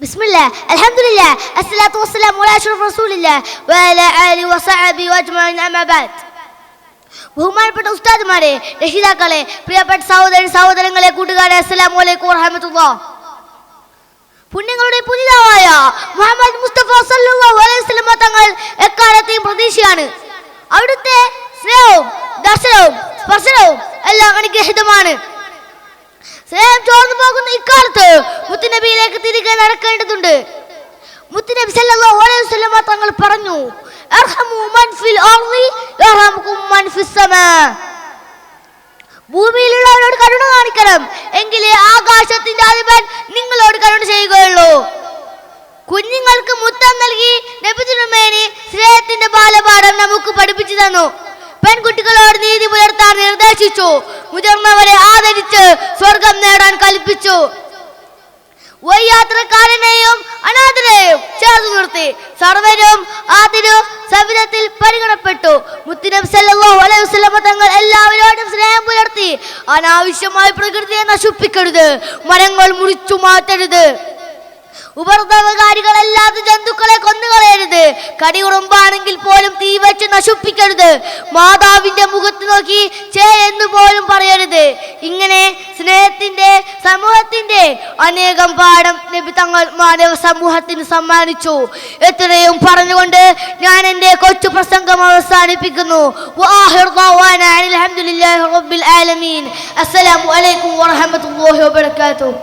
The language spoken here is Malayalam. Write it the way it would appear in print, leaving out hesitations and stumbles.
ബിസ്മില്ലാഹ് അൽഹംദുലില്ലാഹ് അസ്സലാത്തു വസ്സലാമു അലാ അഷ്റഫി റസൂലില്ലാഹ് വഅലാ ആലിഹി വസഹബിഹി വഅജ്മഈൻ അമ്മാ ബഅദ്. ബഹുമാനപ്പെട്ട ഉസ്താദുമാരെ, രക്ഷിതാക്കളെ, പ്രിയപ്പെട്ട സഹോദരങ്ങളെ, കൂട്ടുകാരെ, അസ്സലാമു അലൈക്കും വറഹ്മത്തുള്ളാഹി. പുണ്യങ്ങളുടെ പുതിയതായ മുഹമ്മദ് മുസ്തഫ സല്ലല്ലാഹു അലൈഹി വസല്ലം തങ്ങൾ എക്കാലത്തെയും പ്രതീക്ഷയാണ്. അവിടുത്തെ സ്നേഹവും ദർശനവും സ്പർശനവും എല്ലാം അനുഗ്രഹീതമാണ്. സ്നേഹം ചോർന്നു പോകുന്ന ഇക്കാലത്ത് മുത്തുനബിയിലേക്ക് തിരികെ നടക്കേണ്ടതുണ്ട്. മുത്തുനബി സല്ലല്ലാഹു അലൈഹി വസല്ലം തങ്ങൾ പറഞ്ഞു, അർഹമു മൻ ഫിൽ അർളി യർഹമുകും മൻ ഫിസ് സമാ. ഭൂമിയിലുള്ളവരോട് കരുണ കാണിക്കണം, എങ്കിലേ ആകാശത്തിന്റെ അധിപൻ നിങ്ങളോട് കരുണ ചെയ്യുകയുള്ളൂ. കുഞ്ഞുങ്ങൾക്ക് മുത്തം നൽകി നബി തിരുമേനി സ്നേഹത്തിന്റെ ബാലപാഠം നമുക്ക് പഠിപ്പിച്ചു തന്നു. പെൺകുട്ടികളോട് നീതി പുലർത്താൻ നിർദ്ദേശിച്ചു. മുതിർന്നവരെ ആദരിച്ച് സ്വർഗം നേടാൻ കൽപ്പിച്ചു. വൈയാത്രക്കാരനെയും അനാഥരെയും ചേർത്ത് നിർത്തി സർവരും ആതിരു സവിധത്തിൽ പരിഗണപ്പെട്ടു. മുത്തുനബി സല്ലല്ലാഹു അലൈഹി വസല്ലം തങ്ങൾ എല്ലാവരോടും സ്നേഹം പുലർത്തി. അനാവശ്യമായി പ്രകൃതിയെ നശിപ്പിക്കരുത്, മരങ്ങൾ മുറിച്ചു മാറ്റരുത്, ഉപദ്രവകാരികളല്ലാത്ത ജന്തുക്കളെ കൊന്നുകളയരുത്, കടിയുറുമ്പാണെങ്കിൽ പോലും തീ വെച്ച് നശിപ്പിക്കരുത്, മാതാവിന്റെ മുഖത്ത് നോക്കി ചേ എന്ന് പോലും പറയരുത്. ഇങ്ങനെ സ്നേഹത്തിന്റെ സമൂഹത്തിന്റെ അനേകം പാഠം നബി തങ്ങൾ മാനവ സമൂഹത്തിന് സമ്മാനിച്ചു. എത്രയും പറഞ്ഞുകൊണ്ട് ഞാൻ എന്റെ കൊച്ചു പ്രസംഗം അവസാനിപ്പിക്കുന്നു. അസ്സലാമു അലൈക്കും വറഹ്മത്തുള്ളാഹി വബറകാതുഹു.